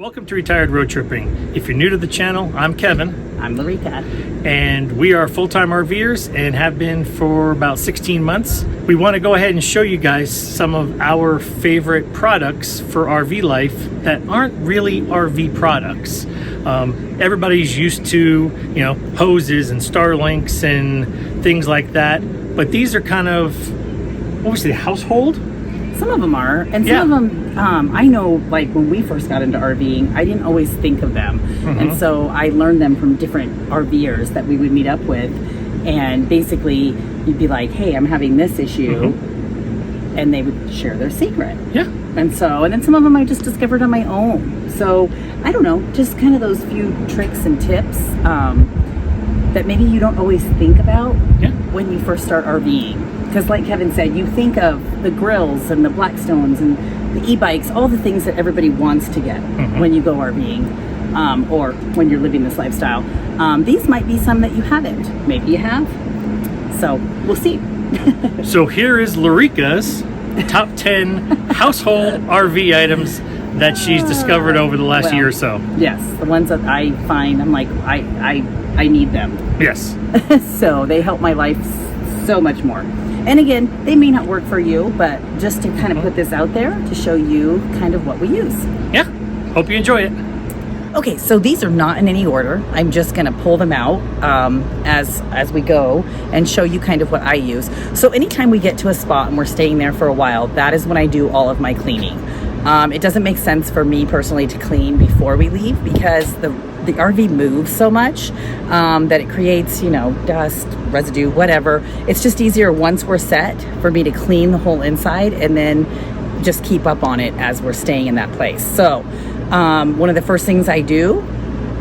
Welcome to Retired Road Tripping. If you're new to the channel, I'm Kevin. I'm Lareka. And we are full-time RVers and have been for about 16 months. We want to go ahead and show you guys some of our favorite products for RV life that aren't really RV products. Everybody's used to, hoses and Starlinks and things like that. But these are kind of, what was the household? Some of them are, and some of them, I know, like when we first got into RVing, I didn't always think of them. And so I learned them from different RVers that we would meet up with. And basically, you'd be like, hey, I'm having this issue. And they would share their secret. Yeah. And then some of them I just discovered on my own. So, I don't know, just kind of those few tricks and tips that maybe you don't always think about when you first start RVing. Because like Kevin said, you think of the grills and the Blackstones and the e-bikes, all the things that everybody wants to get when you go RVing or when you're living this lifestyle. These might be some that you haven't. Maybe you have. So we'll see. So here is Lareka's top 10 household RV items that she's discovered over the last year or so. Yes, the ones that I find, I'm like, I need them. Yes. So they help my life so much more. And again, they may not work for you, but just to kind of put this out there to show you kind of what we use. Yeah, hope you enjoy it. Okay, so these are not in any order. I'm just gonna pull them out as we go and show you kind of what I use. So anytime we get to a spot and we're staying there for a while, that is when I do all of my cleaning. It doesn't make sense for me personally to clean before we leave because the RV moves so much that it creates, dust, residue, whatever. It's just easier once we're set for me to clean the whole inside and then just keep up on it as we're staying in that place. So one of the first things I do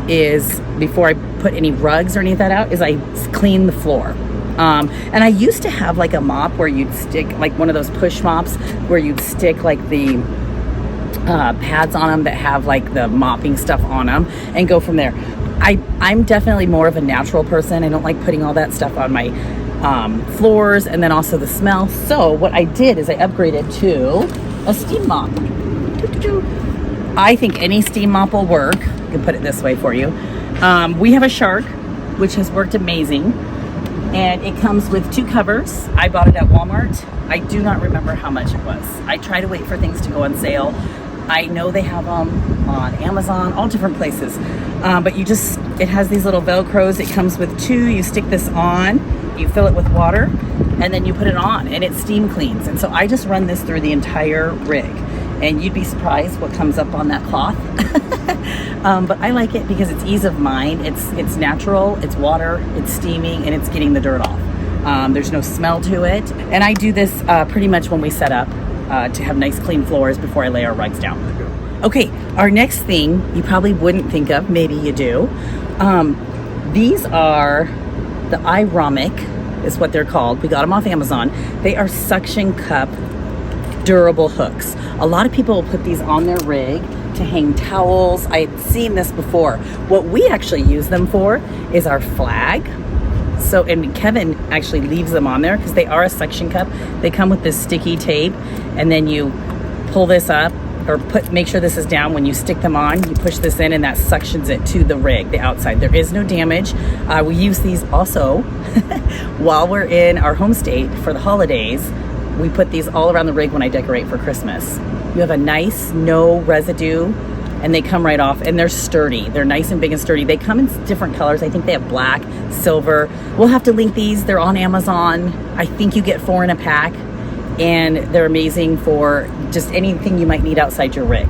is before I put any rugs or any of that out is I clean the floor. And I used to have like a mop where you'd stick like one of those push mops where you'd stick like the pads on them that have like the mopping stuff on them and go from there. I'm definitely more of a natural person. I don't like putting all that stuff on my floors and then also the smell. So what I did is I upgraded to a steam mop. I think any steam mop will work. I can put it this way for you. We have a Shark, which has worked amazing. And it comes with 2 covers. I bought it at Walmart. I do not remember how much it was. I try to wait for things to go on sale. I know they have them on Amazon, all different places. But it has these little Velcros. It comes with 2. You stick this on, you fill it with water, and then you put it on, and it steam cleans. And so I just run this through the entire rig. And you'd be surprised what comes up on that cloth. But I like it because it's ease of mind. It's natural, it's water, it's steaming, and it's getting the dirt off. There's no smell to it. And I do this pretty much when we set up to have nice clean floors before I lay our rugs down. Okay, our next thing you probably wouldn't think of, maybe you do. These are the iRomic is what they're called. We got them off Amazon. They are suction cup durable hooks. A lot of people will put these on their rig to hang towels. I've seen this before. What we actually use them for is our flag. So, and Kevin actually leaves them on there because they are a suction cup. They come with this sticky tape, and then you pull this up or make sure this is down. When you stick them on, you push this in and that suctions it to the rig, the outside. There is no damage. We use these also while we're in our home state for the holidays. We put these all around the rig when I decorate for Christmas. You have a nice, no residue, and they come right off, and they're sturdy. They're nice and big and sturdy. They come in different colors. I think they have black, silver. We'll have to link these. They're on Amazon. I think you get 4 in a pack, and they're amazing for just anything you might need outside your rig.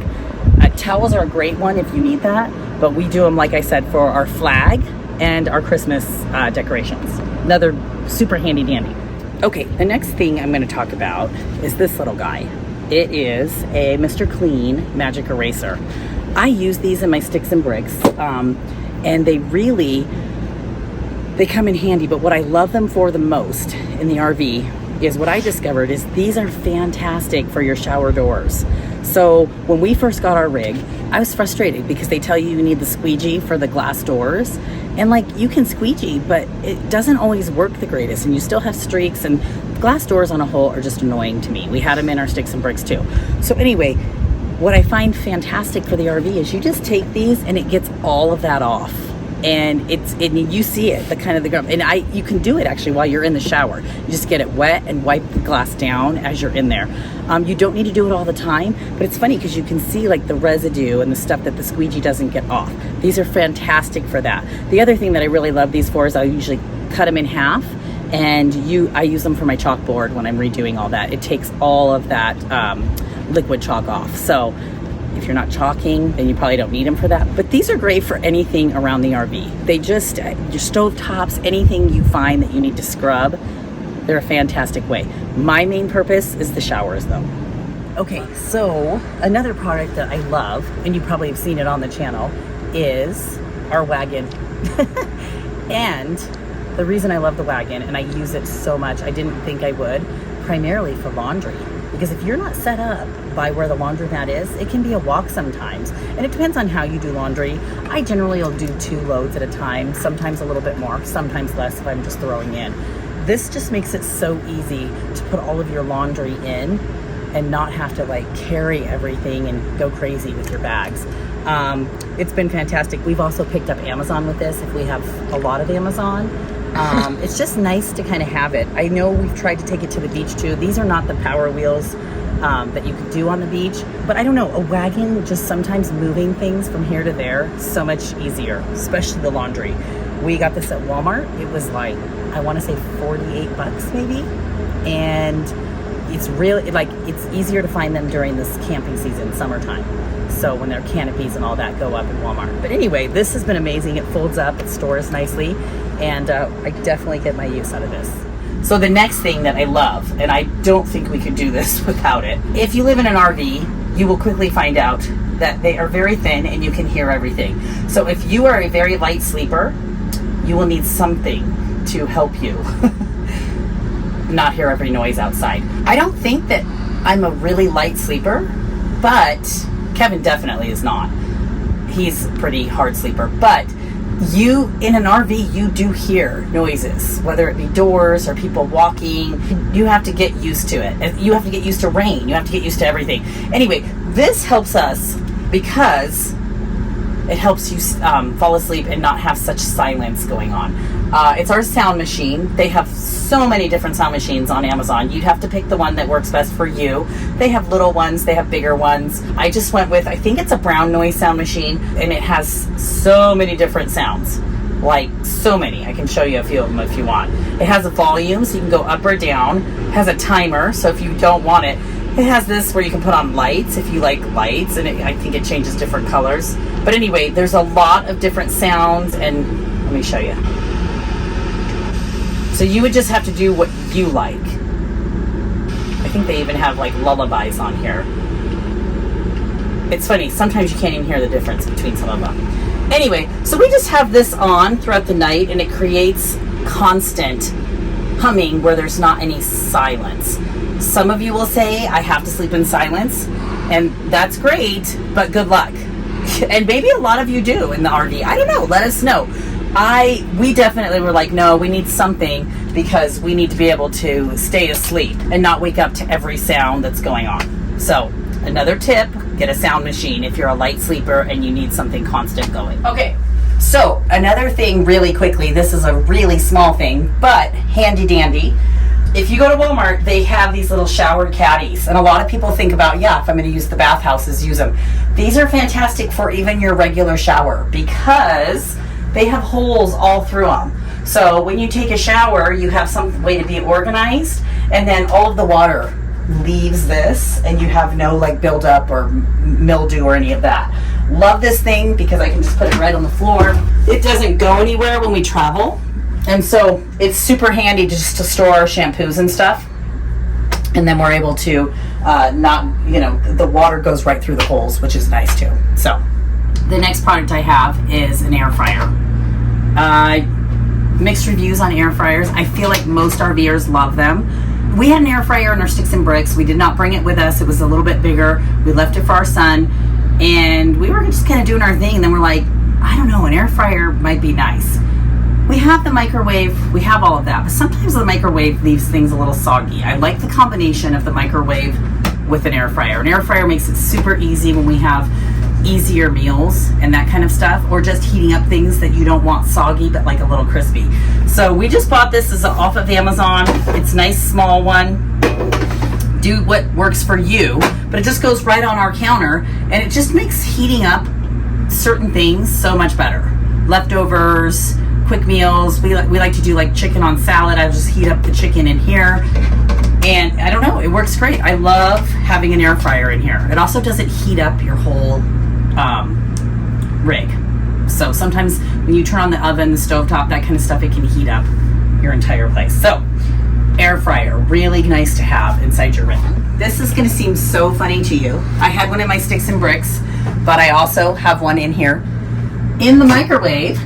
Towels are a great one if you need that, but we do them, like I said, for our flag and our Christmas decorations. Another super handy dandy. Okay, the next thing I'm going to talk about is this little guy. It is a Mr. Clean Magic Eraser. I use these in my sticks and bricks, and they come in handy, but what I love them for the most in the RV is what I discovered is these are fantastic for your shower doors. So when we first got our rig, I was frustrated because they tell you need the squeegee for the glass doors. And like you can squeegee, but it doesn't always work the greatest. And you still have streaks, and glass doors on a whole are just annoying to me. We had them in our sticks and bricks too. So anyway, what I find fantastic for the RV is you just take these and it gets all of that off. And you see it, the grime. And you can do it actually while you're in the shower. You just get it wet and wipe the glass down as you're in there. You don't need to do it all the time, but it's funny because you can see like the residue and the stuff that the squeegee doesn't get off. These are fantastic for that. The other thing that I really love these for is I usually cut them in half, and I use them for my chalkboard when I'm redoing all that. It takes all of that liquid chalk off. So if you're not chalking, then you probably don't need them for that. But these are great for anything around the RV. They just, your stove tops, anything you find that you need to scrub, they're a fantastic way. My main purpose is the showers though. Okay, so another product that I love, and you probably have seen it on the channel, is our Wagon. And the reason I love the Wagon, and I use it so much, I didn't think I would, primarily for laundry. Because if you're not set up by where the laundromat is, it can be a walk sometimes. And it depends on how you do laundry. I generally will do 2 loads at a time, sometimes a little bit more, sometimes less if I'm just throwing in. This just makes it so easy to put all of your laundry in and not have to like carry everything and go crazy with your bags. It's been fantastic. We've also picked up Amazon with this if we have a lot of Amazon. It's just nice to kind of have it. I know we've tried to take it to the beach too. These are not the power wheels that you could do on the beach, but I don't know, a Wagon, just sometimes moving things from here to there, so much easier, especially the laundry. We got this at Walmart. It was like, I want to say 48 bucks maybe. And it's really like, it's easier to find them during this camping season, summertime. So when their canopies and all that go up in Walmart. But anyway, this has been amazing. It folds up, it stores nicely, and I definitely get my use out of this. So the next thing that I love, and I don't think we could do this without it, if you live in an RV, you will quickly find out that they are very thin and you can hear everything. So if you are a very light sleeper, you will need something to help you not hear every noise outside. I don't think that I'm a really light sleeper, but Kevin definitely is not. He's a pretty hard sleeper, but you, in an RV, you do hear noises, whether it be doors or people walking. You have to get used to it. You have to get used to rain. You have to get used to everything. Anyway, this helps us because it helps you fall asleep and not have such silence going on. It's our sound machine. They have so many different sound machines on Amazon. You'd have to pick the one that works best for you. They have little ones, they have bigger ones. I just went with, I think it's a brown noise sound machine, and it has so many different sounds. Like, so many. I can show you a few of them if you want. It has a volume, so you can go up or down. It has a timer, so if you don't want it. It has this where you can put on lights if you like lights, and I think it changes different colors. But anyway, there's a lot of different sounds, and let me show you. So you would just have to do what you like. I think they even have like lullabies on here. It's funny, sometimes you can't even hear the difference between some of them. Anyway, so we just have this on throughout the night, and it creates constant humming where there's not any silence. Some of you will say, I have to sleep in silence, and that's great, but good luck. And maybe a lot of you do in the RV. I don't know, let us know. We definitely were like, no, we need something because we need to be able to stay asleep and not wake up to every sound that's going on. So another tip, get a sound machine if you're a light sleeper and you need something constant going. Okay, so another thing really quickly, this is a really small thing, but handy dandy. If you go to Walmart, they have these little shower caddies, and a lot of people think about, yeah, if I'm going to use the bathhouses, use them. These are fantastic for even your regular shower because they have holes all through them. So when you take a shower, you have some way to be organized, and then all of the water leaves this, and you have no like buildup or mildew or any of that. Love this thing because I can just put it right on the floor. It doesn't go anywhere when we travel, and so it's super handy just to store our shampoos and stuff. And then we're able to the water goes right through the holes, which is nice too. So the next product I have is an air fryer. Mixed reviews on air fryers. I feel like most RVers love them. We had an air fryer in our sticks and bricks. We did not bring it with us. It was a little bit bigger. We left it for our son, and we were just kind of doing our thing, and then we're like, I don't know, an air fryer might be nice. We have the microwave, we have all of that, but sometimes the microwave leaves things a little soggy. I like the combination of the microwave with an air fryer. An air fryer makes it super easy when we have easier meals and that kind of stuff, or just heating up things that you don't want soggy but like a little crispy. So we just bought this as off of Amazon. It's a nice small one. Do what works for you, but it just goes right on our counter, and it just makes heating up certain things so much better. Leftovers, quick meals. We like to do like chicken on salad. I just heat up the chicken in here, and I don't know, it works great. I love having an air fryer in here. It also doesn't heat up your whole rig. So sometimes when you turn on the oven, the stovetop, that kind of stuff, it can heat up your entire place. So air fryer, really nice to have inside your rig. This is going to seem so funny to you. I had one in my sticks and bricks, but I also have one in here. In the microwave,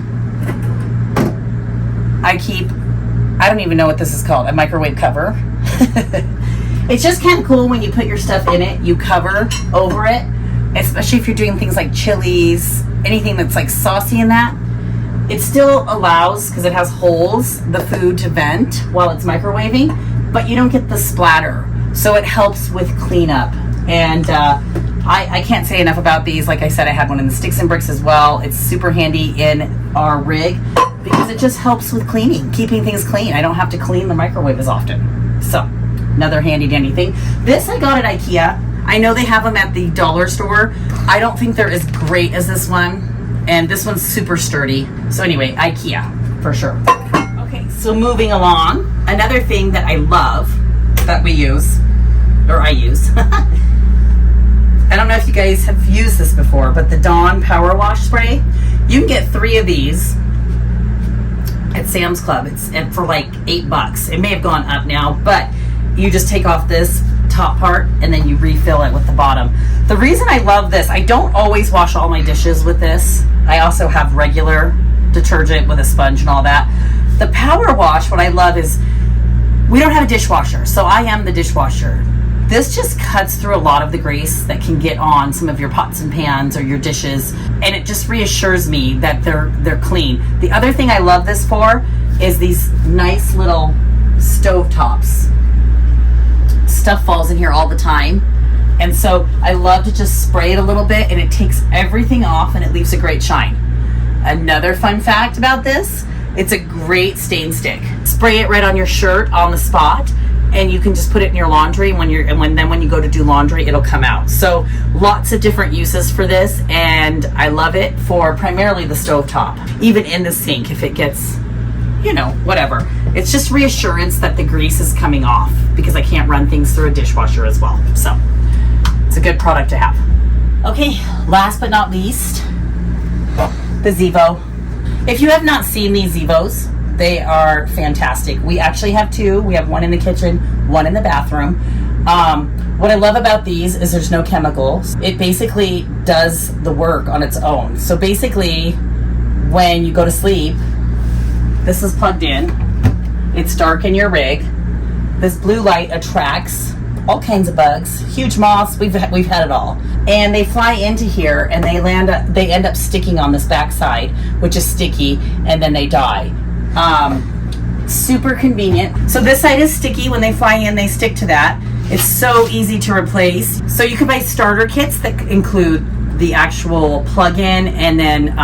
I keep, I don't even know what this is called, a microwave cover. It's just kind of cool when you put your stuff in it, you cover over it, especially if you're doing things like chilies, anything that's like saucy in that. It still allows, because it has holes, the food to vent while it's microwaving, but you don't get the splatter. So it helps with cleanup. And I can't say enough about these. Like I said, I had one in the sticks and bricks as well. It's super handy in our rig because it just helps with cleaning, keeping things clean. I don't have to clean the microwave as often. So another handy dandy thing. This I got at IKEA. I know they have them at the dollar store. I don't think they're as great as this one. And this one's super sturdy. So anyway, IKEA for sure. Okay, so moving along. Another thing that I love that we use, or I use. I don't know if you guys have used this before, but the Dawn Powerwash spray. You can get 3 of these at Sam's Club. It's for like $8. It may have gone up now, but you just take off this top part and then you refill it with the bottom. The reason I love this, I don't always wash all my dishes with this. I also have regular detergent with a sponge and all that. The Powerwash, what I love is we don't have a dishwasher, so I am the dishwasher. This just cuts through a lot of the grease that can get on some of your pots and pans or your dishes, and it just reassures me that they're clean. The other thing I love this for is these nice little stove tops. Stuff falls in here all the time, and so I love to just spray it a little bit, and it takes everything off and it leaves a great shine. Another fun fact about this, it's a great stain stick. Spray it right on your shirt on the spot, and you can just put it in your laundry when you go to do laundry, it'll come out. So lots of different uses for this, and I love it for primarily the stovetop. Even in the sink, if it gets, you know, whatever. It's just reassurance that the grease is coming off, because I can't run things through a dishwasher as well. So it's a good product to have. Okay, last but not least, the Zevo. If you have not seen these Zevos, they are fantastic. We actually have 2. We have one in the kitchen, one in the bathroom. What I love about these is there's no chemicals. It basically does the work on its own. So basically, when you go to sleep, this is plugged in. It's dark in your rig. This blue light attracts all kinds of bugs, huge moths. We've had it all, and they fly into here and they end up sticking on this back side, which is sticky, and then they die. Super convenient. So this side is sticky. When they fly in, they stick to that. It's so easy to replace. So you can buy starter kits that include the actual plug-in and then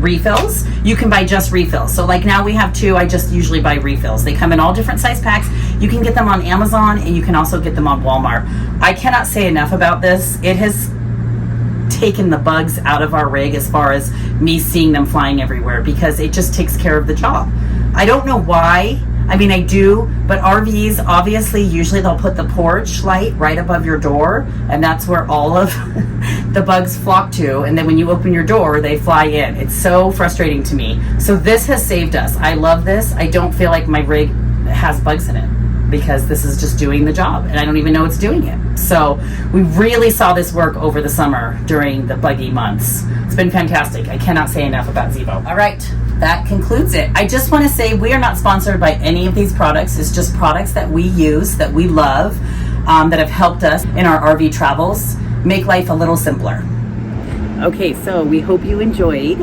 refills. You can buy just refills. So like now we have 2. I just usually buy refills. They come in all different size packs. You can get them on Amazon, and you can also get them on Walmart. I cannot say enough about this. It has taken the bugs out of our rig as far as me seeing them flying everywhere, because it just takes care of the job. I don't know why. I mean, I do, but RVs, obviously, usually they'll put the porch light right above your door, and that's where all of the bugs flock to, and then when you open your door, they fly in. It's so frustrating to me. So this has saved us. I love this. I don't feel like my rig has bugs in it, because this is just doing the job, and I don't even know it's doing it. So we really saw this work over the summer during the buggy months. It's been fantastic. I cannot say enough about Zevo. All right, that concludes it. I just want to say we are not sponsored by any of these products. It's just products that we use, that we love, that have helped us in our RV travels make life a little simpler. Okay, so we hope you enjoyed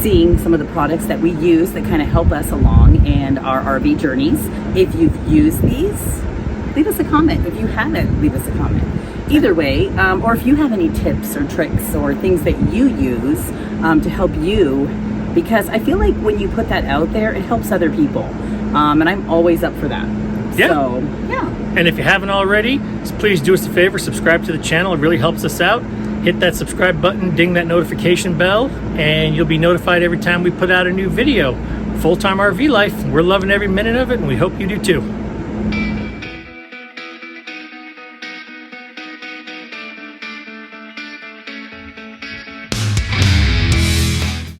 seeing some of the products that we use that kind of help us along in our RV journeys. If you've used these, leave us a comment. If you haven't, leave us a comment. Either way, or if you have any tips or tricks or things that you use to help you, because I feel like when you put that out there, it helps other people. And I'm always up for that. Yeah. So, yeah. And if you haven't already, please do us a favor, subscribe to the channel. It really helps us out. Hit that subscribe button, ding that notification bell, and you'll be notified every time we put out a new video. Full-time RV life. We're loving every minute of it, and we hope you do too.